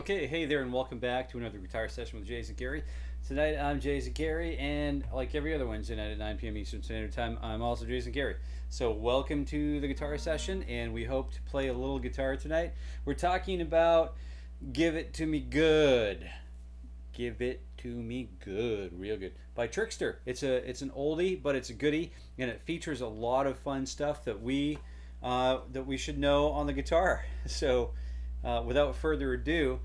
Okay, hey there, and welcome back to another guitar session with Jason Carey. Tonight I'm Jason Carey, and like every other Wednesday night at 9 p.m. Eastern Standard Time, I'm also Jason Carey. So welcome to the guitar session, and we hope to play a little guitar tonight. We're talking about Give It To Me Good. Give It To Me Good, real good, by Trixter. It's an oldie, but it's a goodie, and it features a lot of fun stuff that we should know on the guitar. So without further ado,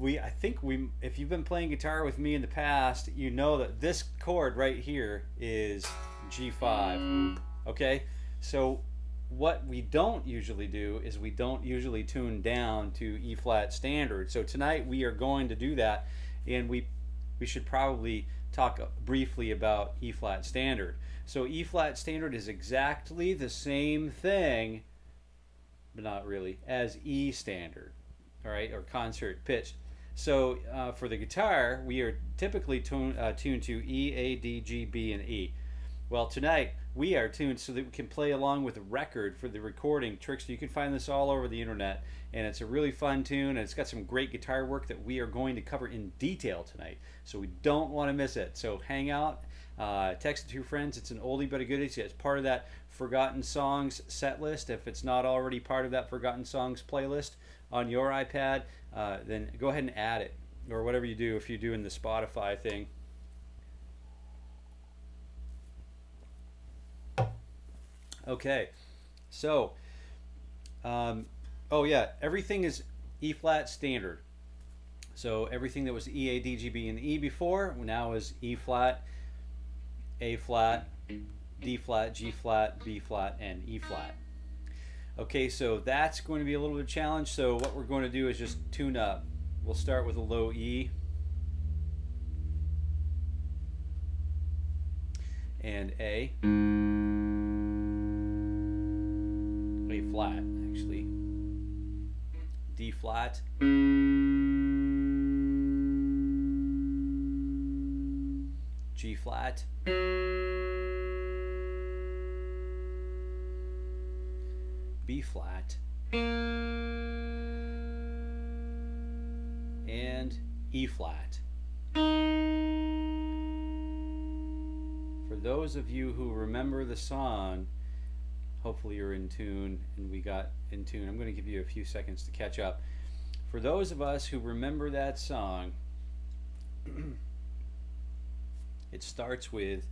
if you've been playing guitar with me in the past, you know that this chord right here is G5. Okay, so what we don't usually do is we don't usually tune down to E flat standard. So tonight we are going to do that, and we should probably talk briefly about E flat standard. So E flat standard is exactly the same thing, but not really, as E standard, all right, or concert pitch. So for the guitar, we are typically tuned to E, A, D, G, B, and E. Well, tonight we are tuned so that we can play along with the record for the recording. Trixter, you can find this all over the internet, and it's a really fun tune, and it's got some great guitar work that we are going to cover in detail tonight. So we don't want to miss it. So hang out, text it to your friends. It's an oldie but a goodie. It's part of that Forgotten Songs set list. If it's not already part of that Forgotten Songs playlist on your iPad, then go ahead and add it, or whatever you do if you're doing the Spotify thing. Okay, so oh yeah, everything is E flat standard. So everything that was E, A, D, G, B, and E before now is E flat, A flat, D flat, G flat, B flat, and E flat. Okay, so that's going to be a little bit of a challenge. So what we're going to do is just tune up. We'll start with a low E and A flat, actually, D flat, G flat, B flat, and E flat. For those of you who remember the song, hopefully you're in tune, and we got in tune. I'm going to give you a few seconds to catch up. For those of us who remember that song, it starts with,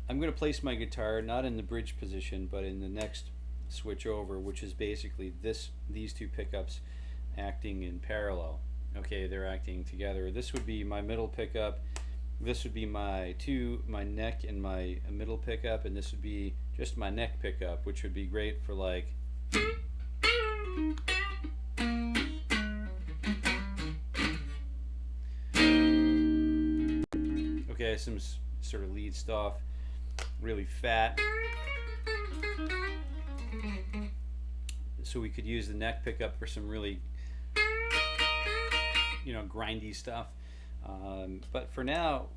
I'm going to place my guitar not in the bridge position, but in the next switch over, which is basically these two pickups acting in parallel. Okay, they're acting together. This would be my middle pickup. This would be my neck and my middle pickup, and this would be just my neck pickup, which would be great for like okay, some sort of lead stuff, really fat. So we could use the neck pickup for some really, grindy stuff. But for now,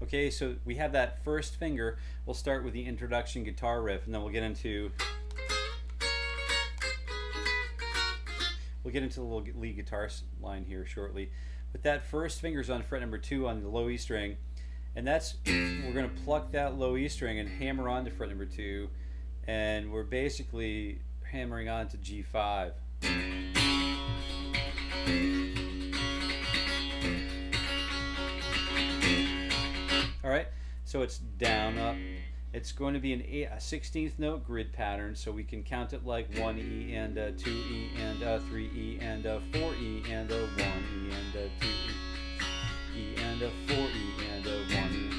okay, so we have that first finger. We'll start with the introduction guitar riff, and then we'll get into the little lead guitar line here shortly. But that first finger's on fret number 2 on the low E string, and we're going to pluck that low E string and hammer on to fret number 2, and we're basically hammering on to G5. Alright, so it's down, up. It's going to be a 16th note grid pattern, so we can count it like 1 E and 2 E and 3 E and 4 E and 1 E and 2 E and 4 E and 1 E.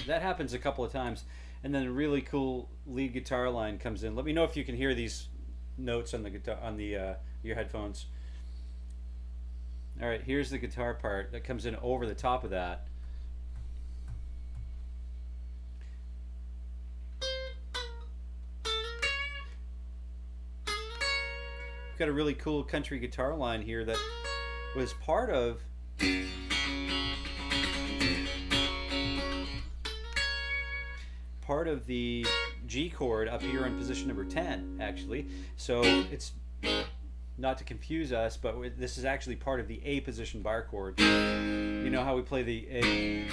That happens a couple of times, and then a really cool lead guitar line comes in. Let me know if you can hear these notes on the guitar on the your headphones. All right, here's the guitar part that comes in over the top of that. we've got a really cool country guitar line here that was part of the G chord up here in position number 10, actually. So it's not to confuse us, but this is actually part of the A position bar chord. You know how we play the A.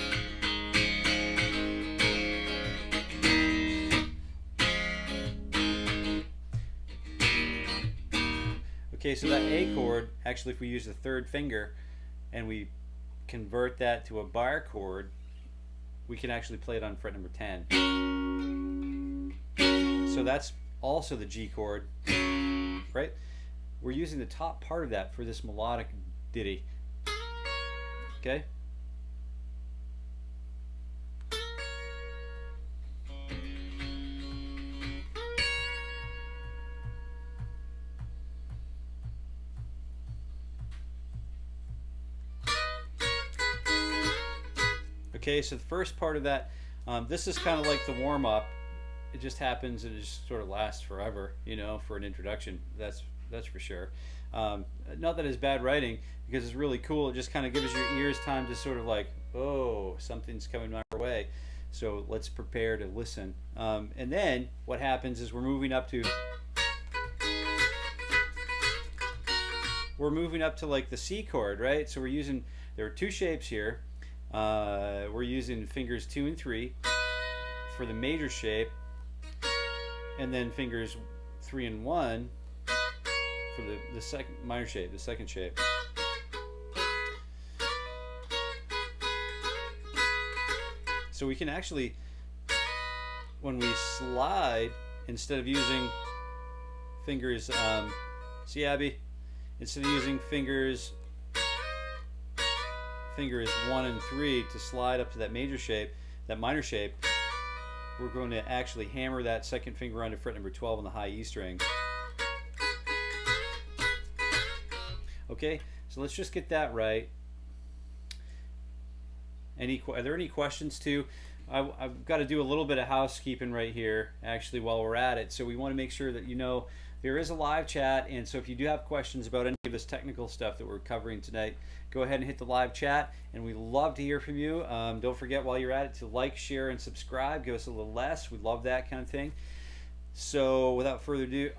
Okay, so that A chord, actually, if we use the third finger and we convert that to a bar chord, we can actually play it on fret number 10. So that's also the G chord, right? We're using the top part of that for this melodic ditty. Okay? Okay, so the first part of that, this is kind of like the warm-up. It just happens and it just sort of lasts forever, you know, for an introduction. That's for sure. Not that it's bad writing, because it's really cool. It just kind of gives your ears time to sort of like, oh, something's coming my way. So let's prepare to listen. And then what happens is we're moving up to like the C chord, right? So we're using, there are two shapes here. We're using fingers 2 and 3 for the major shape, and then fingers 3 and 1 for the second minor shape, the second shape. So we can actually, when we slide, instead of using fingers, see Abby, instead of using fingers 1 and 3 to slide up to that major shape, that minor shape, we're going to actually hammer that second finger onto fret number 12 on the high E string. Okay, so let's just get that right. Are there any questions too? I've got to do a little bit of housekeeping right here, actually, while we're at it. So we want to make sure that you know there is a live chat, and so if you do have questions about any of this technical stuff that we're covering tonight, go ahead and hit the live chat, and we'd love to hear from you. Don't forget while you're at it to like, share, and subscribe. Give us a little less. We'd love that kind of thing. So without further ado,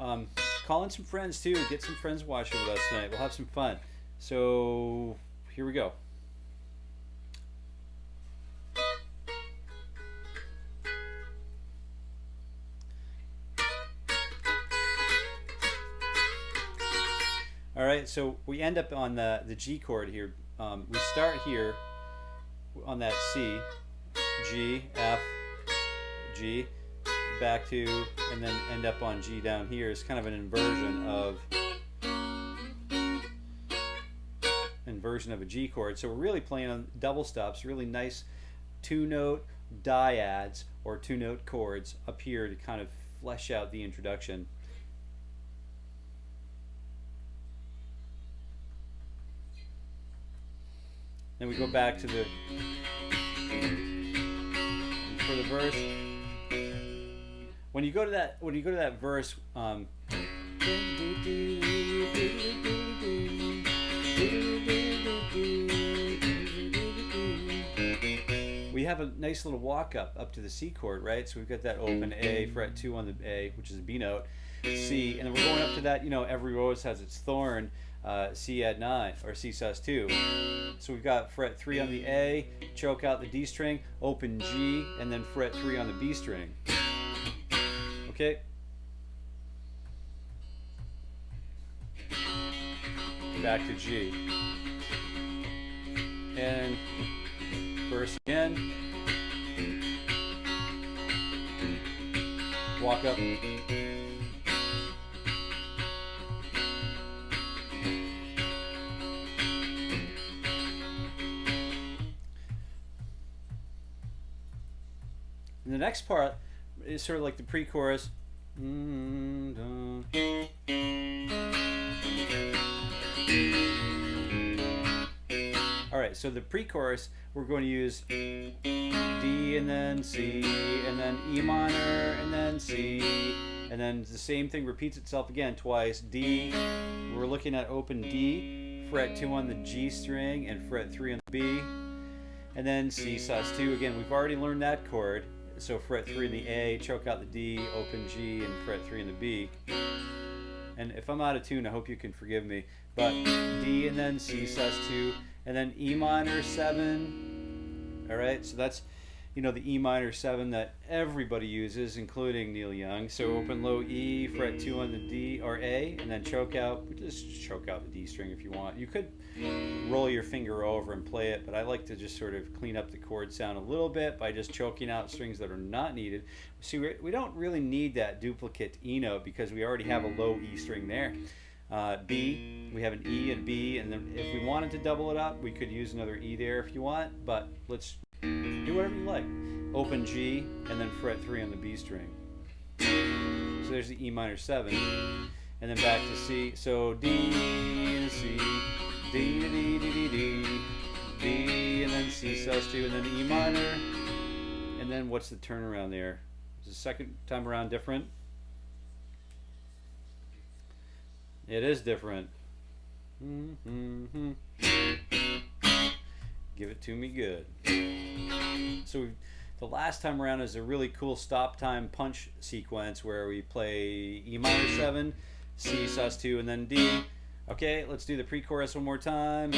call in some friends too. Get some friends watching with us tonight. We'll have some fun. So here we go. All right, so we end up on the G chord here. We start here on that C, G, F, G, back to, and then end up on G down here. It's kind of an inversion of a G chord. So we're really playing on double stops, really nice two-note dyads or two-note chords up here to kind of flesh out the introduction. Then we go back to the, for the verse. When you go to that verse, we have a nice little walk up to the C chord, right? So we've got that open A, fret 2 on the A, which is a B note, C, and then we're going up to that, you know, every rose has its thorn, C add 9, or C sus2. So we've got fret 3 on the A, choke out the D string, open G, and then fret 3 on the B string. Okay? Back to G. And verse again. Walk up. And the next part is sort of like the pre-chorus. Alright, so the pre-chorus, we're going to use D and then C, and then E minor, and then C, and then the same thing repeats itself again twice. D, we're looking at open D, fret 2 on the G string, and fret 3 on the B, and then C sus2. Again, we've already learned that chord, so fret 3 in the A, choke out the D, open G, and fret 3 in the B. And if I'm out of tune, I hope you can forgive me, but D and then C sus2, and then E minor 7. All right, so that's, you know, the E minor 7 that everybody uses, including Neil Young. So open low E, fret 2 on the D or A, and then choke out, just choke out the D string if you want. You could roll your finger over and play it, but I like to just sort of clean up the chord sound a little bit by just choking out strings that are not needed. See, we don't really need that duplicate E note because we already have a low E string there. B, we have an E and B, and then if we wanted to double it up, we could use another E there if you want, but let's do whatever you like. Open G, and then fret 3 on the B string. So there's the E minor 7, and then back to C. So D and C, D, D, D, D, D, D, and then C sus2, and then E minor, and then what's the turnaround there? Is the second time around different? It is different. Give it to me good. So the last time around is a really cool stop time punch sequence where we play E minor 7, C sus2, and then D. Okay, let's do the pre-chorus one more time.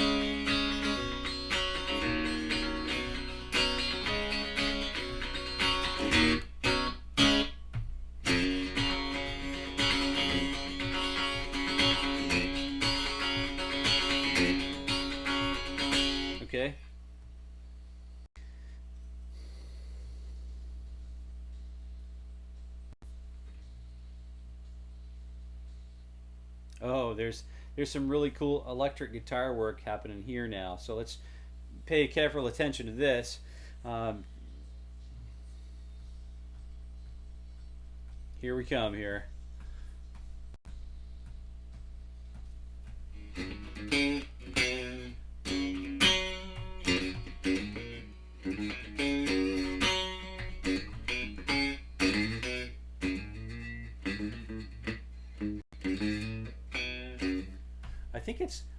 Okay. Oh, there's some really cool electric guitar work happening here now. So let's pay careful attention to this. Here we come here.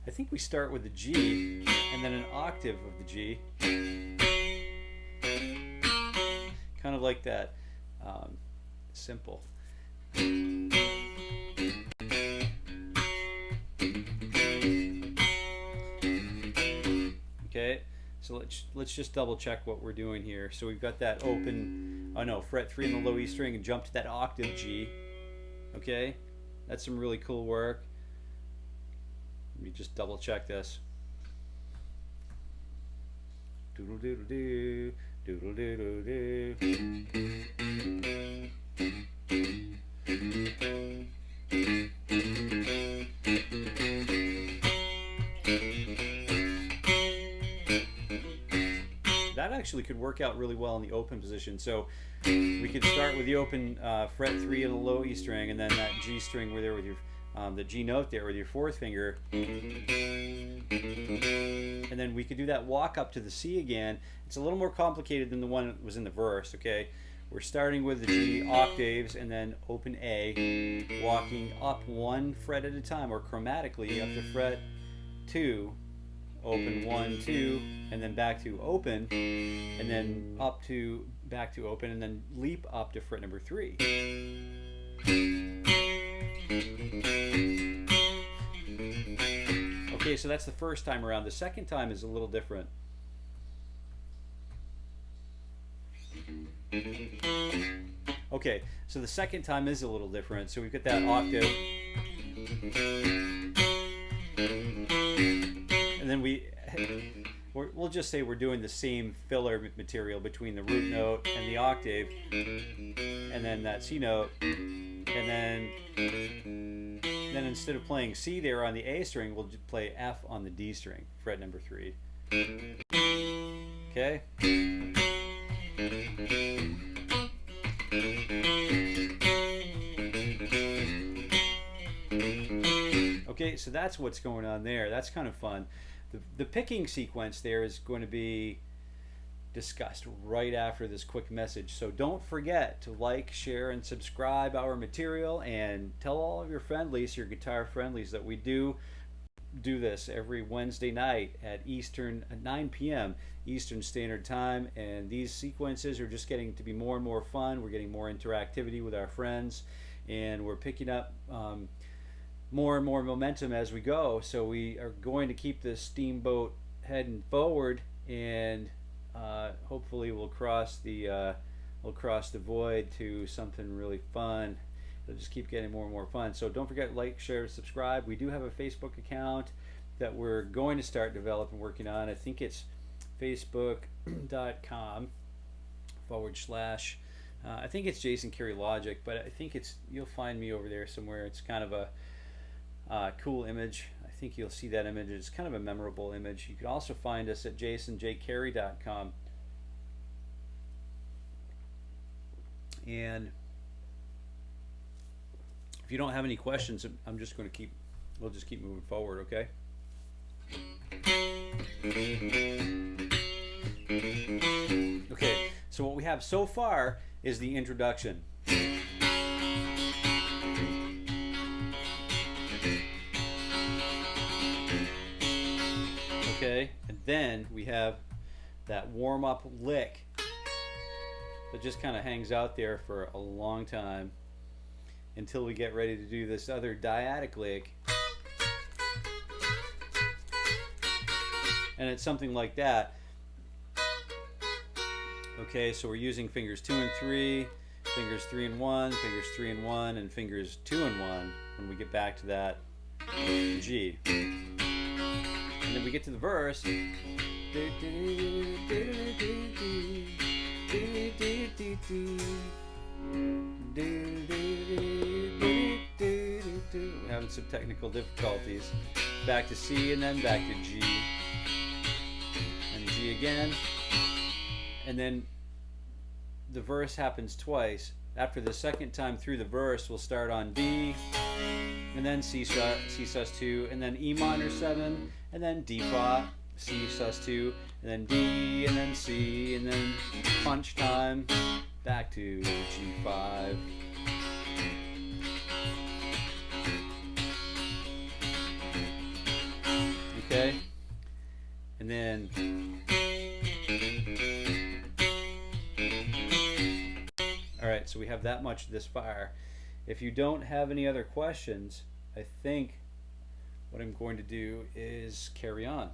I think we start with the G and then an octave of the G, kind of like that. Simple. Okay, so let's just double check what we're doing here. So we've got that open, oh no, fret 3 in the low E string and jump to that octave G. Okay, that's some really cool work. Let me just double check this. Doodle doodle doo, doodle doodle doo. That actually could work out really well in the open position. So we could start with the open fret 3 of the low E string, and then that G string where there with your the G note there with your fourth finger, and then we could do that walk up to the C again. It's a little more complicated than the one that was in the verse. Okay, we're starting with the G octaves and then open A, walking up one fret at a time, or chromatically up to fret 2, open 1 2, and then back to open, and then up to back to open, and then leap up to fret number 3. Okay, so that's the first time around. The second time is a little different. Okay, so the second time is a little different. So we've got that octave, and then we'll just say we're doing the same filler material between the root note and the octave, and then that C note, and then instead of playing C there on the A string, we'll just play F on the D string, fret number 3. Okay? Okay, so that's what's going on there. That's kind of fun. The picking sequence there is going to be discussed right after this quick message. So don't forget to like, share, and subscribe our material, and tell all of your friendlies, your guitar friendlies, that we do this every Wednesday night at 9 p.m. Eastern Standard Time, and these sequences are just getting to be more and more fun. We're getting more interactivity with our friends, and we're picking up more and more momentum as we go. So we are going to keep this steamboat heading forward, and hopefully we'll cross the void to something really fun. It'll just keep getting more and more fun. So don't forget, like, share, subscribe. We do have a Facebook account that we're going to start developing, working on. I think it's facebook.com/ I think it's Jason Carey Logic, but I think you'll find me over there somewhere. It's kind of a cool image. I think you'll see that image. It's kind of a memorable image. You can also find us at jasonjcarey.com. And if you don't have any questions, we'll just keep moving forward, okay? Okay, so what we have so far is the introduction. Okay, and then we have that warm-up lick that just kind of hangs out there for a long time until we get ready to do this other dyadic lick. And it's something like that. Okay, so we're using fingers 2 and 3, fingers 3 and 1, fingers 3 and 1, and fingers 2 and 1 when we get back to that G. And then we get to the verse. We're having some technical difficulties. Back to C, and then back to G, and G again, and then the verse happens twice. After the second time through the verse, we'll start on D, and then C sus2, and then E minor 7, and then D flat, C sus2, and then D, and then C, and then punch time, back to G5. Okay, and then all right, so we have that much this far. If you don't have any other questions, I think what I'm going to do is carry on.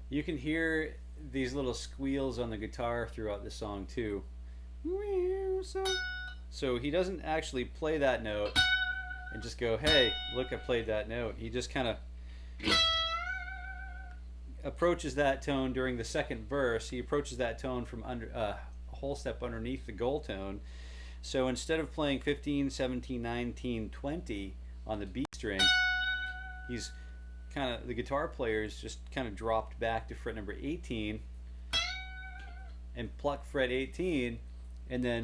You can hear these little squeals on the guitar throughout the song too. So he doesn't actually play that note and just go, hey, look, I played that note. He just kind of approaches that tone during the second verse. He approaches that tone from under a whole step underneath the goal tone. So instead of playing 15, 17, 19, 20 on the B string, he's the guitar players just kind of dropped back to fret number 18 and pluck fret 18, and then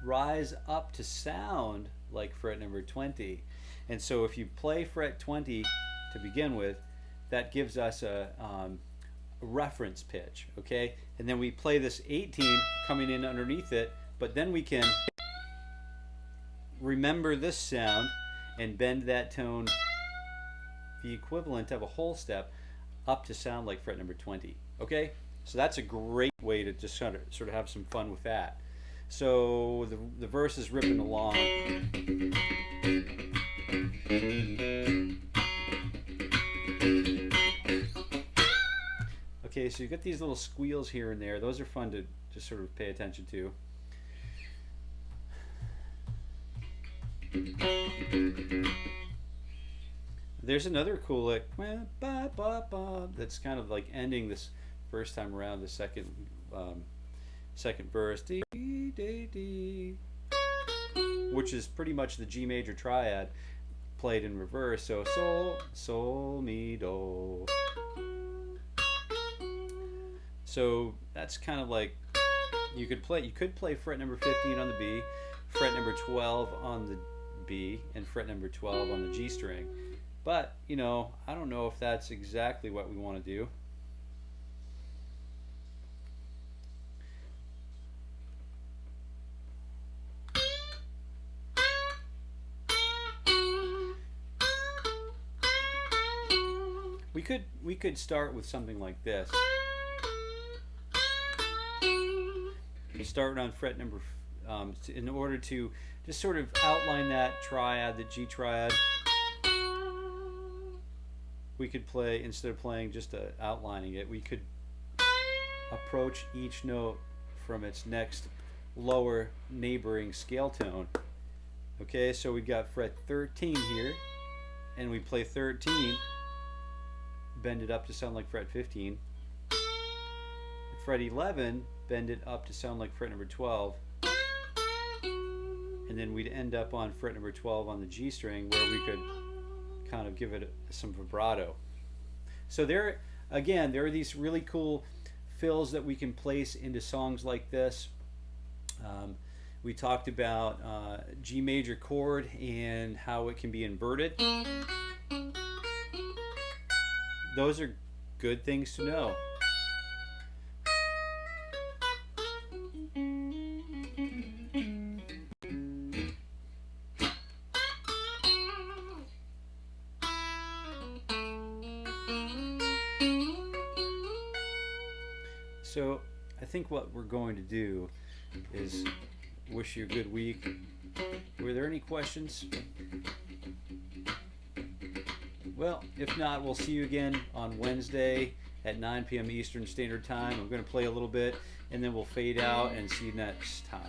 rise up to sound like fret number 20. And so if you play fret 20 to begin with, that gives us a reference pitch, okay? And then we play this 18 coming in underneath it, but then we can remember this sound and bend that tone, the equivalent of a whole step, up to sound like fret number 20. Okay, so that's a great way to just sort of have some fun with that. So the verse is ripping along. Okay, so you get these little squeals here and there. Those are fun to just sort of pay attention to. There's another cool lick that's kind of like ending this first time around, the second verse, which is pretty much the G major triad played in reverse. So sol, sol, mi, do. So that's kind of like You could play fret number 15 on the B, fret number 12 on the B, and fret number 12 on the G string. But, you know, I don't know if that's exactly what we want to do. We could start with something like this. We start on fret number in order to just sort of outline that triad, the G triad. We could play, instead of playing just outlining it, we could approach each note from its next lower neighboring scale tone. Okay, so we got fret 13 here, and we play 13, bend it up to sound like fret 15. Fret 11, bend it up to sound like fret number 12. And then we'd end up on fret number 12 on the G string, where we could kind of give it some vibrato. So there, again, there are these really cool fills that we can place into songs like this. We talked about G major chord and how it can be inverted. Those are good things to know. So I think what we're going to do is wish you a good week. Were there any questions? Well, if not, we'll see you again on Wednesday at 9 p.m. Eastern Standard Time. I'm going to play a little bit, and then we'll fade out and see you next time.